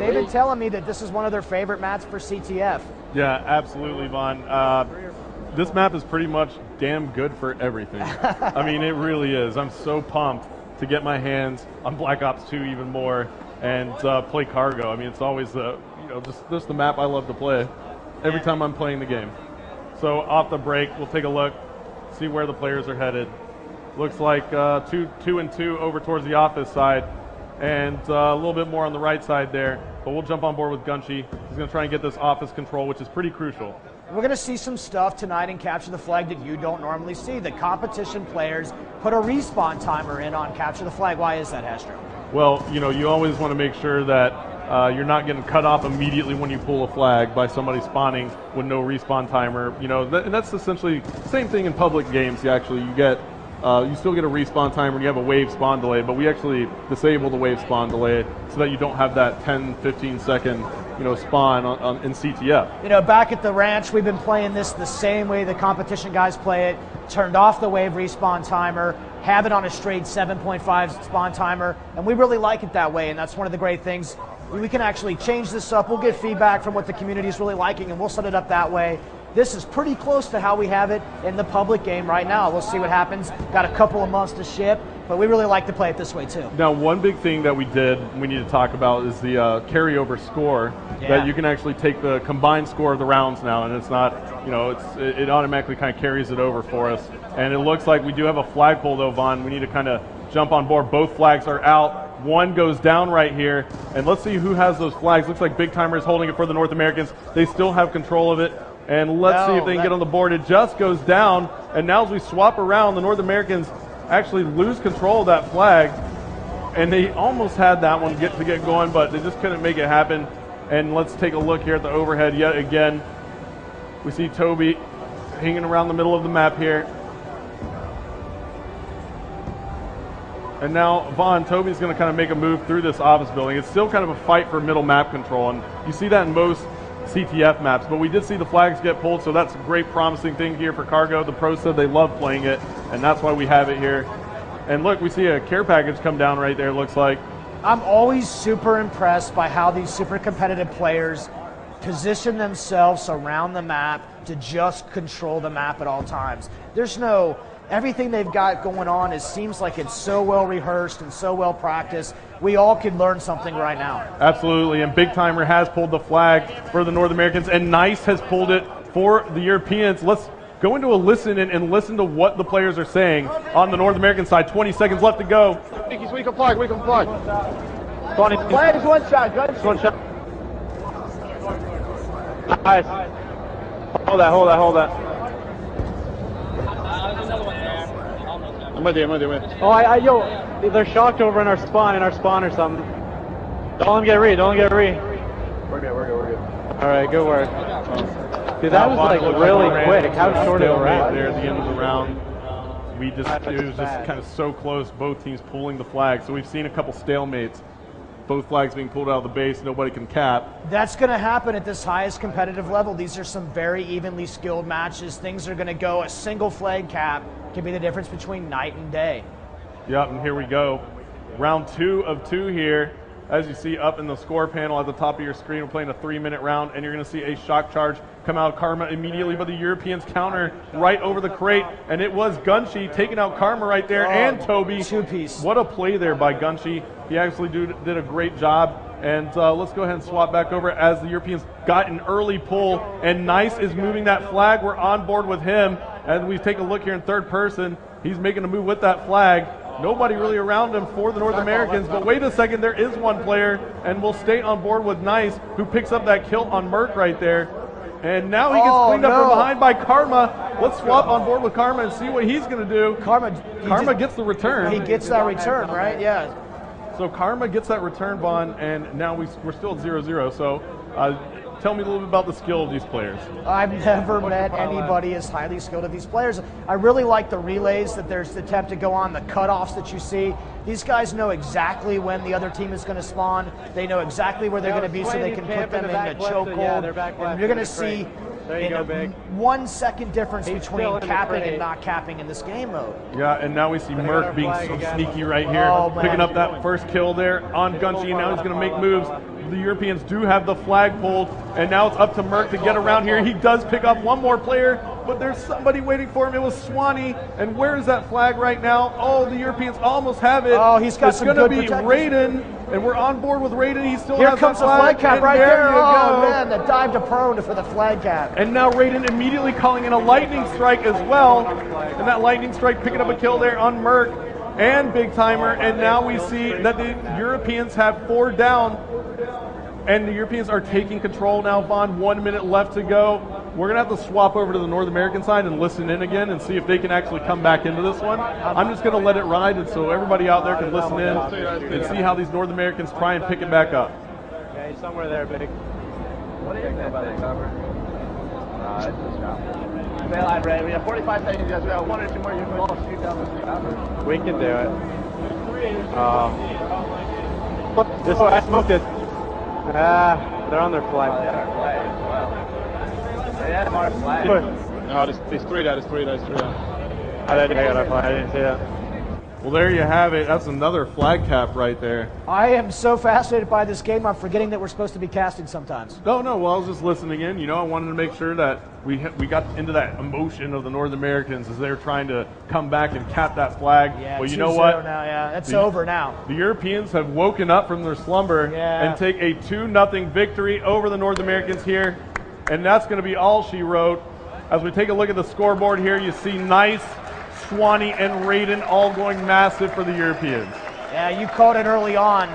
they've been telling me that this is one of their favorite maps for CTF. Yeah, absolutely, Vaughn. This map is pretty much damn good for everything. I mean, it really is. I'm so pumped to get my hands on Black Ops 2 even more and play Cargo. I mean, it's always just the map I love to play every time I'm playing the game. So off the break, we'll take a look, see where the players are headed. Looks like 2 and 2 over towards the office side, and a little bit more on the right side there. But we'll jump on board with Gunshi. He's going to try and get this office control, which is pretty crucial. We're going to see some stuff tonight in Capture the Flag that you don't normally see. The competition players put a respawn timer in on Capture the Flag. Why is that, Hastro? Well, you always want to make sure that you're not getting cut off immediately when you pull a flag by somebody spawning with no respawn timer. And that's essentially the same thing in public games. You still get a respawn timer and you have a wave spawn delay, but we actually disable the wave spawn delay so that you don't have that 10, 15 second spawn in CTF. Back at the ranch, we've been playing this the same way the competition guys play it. Turned off the wave respawn timer, have it on a straight 7.5 spawn timer, and we really like it that way, and that's one of the great things. We can actually change this up. We'll get feedback from what the community is really liking, and we'll set it up that way. This is pretty close to how we have it in the public game right now. We'll see what happens. Got a couple of months to ship, but we really like to play it this way too. Now, one big thing that we need to talk about is the carryover score. Yeah. That you can actually take the combined score of the rounds now, and it's not, it automatically kind of carries it over for us. And it looks like we do have a flagpole though, Vaughn. We need to kind of jump on board. Both flags are out. One goes down right here, and let's see who has those flags. Looks like Big Timer is holding it for the North Americans. They still have control of it. And let's see if they can get on the board. It just goes down, and now as we swap around, the North Americans actually lose control of that flag, and they almost had that one get going, but they just couldn't make it happen. And let's take a look here at the overhead yet again. We see Toby hanging around the middle of the map here. And now, Vaughn, Toby's going to kind of make a move through this office building. It's still kind of a fight for middle map control, and you see that in most CTF maps, but we did see the flags get pulled, so that's a great promising thing here for Cargo. The pros said they love playing it, and that's why we have it here. And look, we see a care package come down right there, looks like. I'm always super impressed by how these super competitive players position themselves around the map to just control the map at all times. Everything they've got going on seems like it's so well rehearsed and so well practiced. We all could learn something right now. Absolutely, and Big Timer has pulled the flag for the North Americans, and Nice has pulled it for the Europeans. Let's go into a listen and listen to what the players are saying on the North American side. 20 seconds left to go. We can flag. Flag is one shot, good. One shot. Nice. Hold that. I'm with you. Oh, they're shocked over in our spawn or something. Don't let them get re. We're good. All right, good work. Dude, that was like really quick. How short of a round. There at the end of the round. It was just kind of so close, both teams pulling the flag. So we've seen a couple stalemates. Both flags being pulled out of the base, nobody can cap. That's going to happen at this highest competitive level. These are some very evenly skilled matches. Things are going to go. A single flag cap can be the difference between night and day. Yep, and here we go. Round 2 of 2 here. As you see up in the score panel at the top of your screen, we're playing a 3-minute round, and you're going to see a shock charge come out of Karma immediately, but the Europeans counter right over the crate, and it was Gunshi taking out Karma right there, and Toby. Two-piece. What a play there by Gunshi. He actually did a great job, and let's go ahead and swap back over as the Europeans got an early pull, and Nice is moving that flag. We're on board with him, and we take a look here in third person. He's making a move with that flag. Nobody really around him for the North Americans, but wait a second, there is one player, and we'll stay on board with Nice, who picks up that kill on Merc right there. And now he gets cleaned up from behind by Karma. Let's swap on board with Karma and see what he's going to do. Karma gets the return. He gets that return, right? Yeah. So Karma gets that return, Vaughn, and now we're still at 0-0. So tell me a little bit about the skill of these players. I've never met anybody as highly skilled as these players. I really like the relays that there's the attempt to go on, the cutoffs that you see. These guys know exactly when the other team is going to spawn. They know exactly where they're going to be, so they can put them in a chokehold. And you're going to see a 1 second difference between capping and not capping in this game mode. Yeah, and now we see Merc being so sneaky right here, picking up that first kill there on Gunshi, and now he's going to make moves. the Europeans do have the flag pulled, and now it's up to Merck to get around here. He does pick up one more player, but there's somebody waiting for him. It was Swanee, and where is that flag right now? Oh, the Europeans almost have it. Oh, he's got some good It's going to be Raiden, and we're on board with Raiden. He still Here has comes that the flag cap right there. Oh, go. man, the dive to prone for the flag cap. And now Raiden immediately calling in a lightning strike as well, and that lightning strike picking up a kill there on Merck and Big Timer, and now we see that the Europeans have 4 down, and the Europeans are taking control now, Vaughn. 1 minute left to go. We're going to have to swap over to the North American side and listen in again and see if they can actually come back into this one. I'm just going to let it ride, and so everybody out there can listen in and see how these North Americans try and pick it back up. Yeah, he's somewhere there, Big. What is that thing, Robert? It's a shot. Bail line ready. We have 45 seconds, guys. We have 1 or 2 more. You can all shoot down the street. We can do it. This one, I smoked it. They're on their flag. Oh, yeah, our flag. Wow. They had our flag. No, there's 3 there. There's 3 there. I got our flag. I didn't see that. Well, there you have it. That's another flag cap right there. I am so fascinated by this game, I'm forgetting that we're supposed to be casting sometimes. No, well, I was just listening in. You know, I wanted to make sure that we got into that emotion of the North Americans as they're trying to come back and cap that flag. Yeah, well, you know what? Now, yeah, that's over now. The Europeans have woken up from their slumber and take a 2-0 victory over the North Americans here. And that's going to be all she wrote. As we take a look at the scoreboard here, you see Nice, Swanee, and Raiden all going massive for the Europeans. Yeah, you called it early on.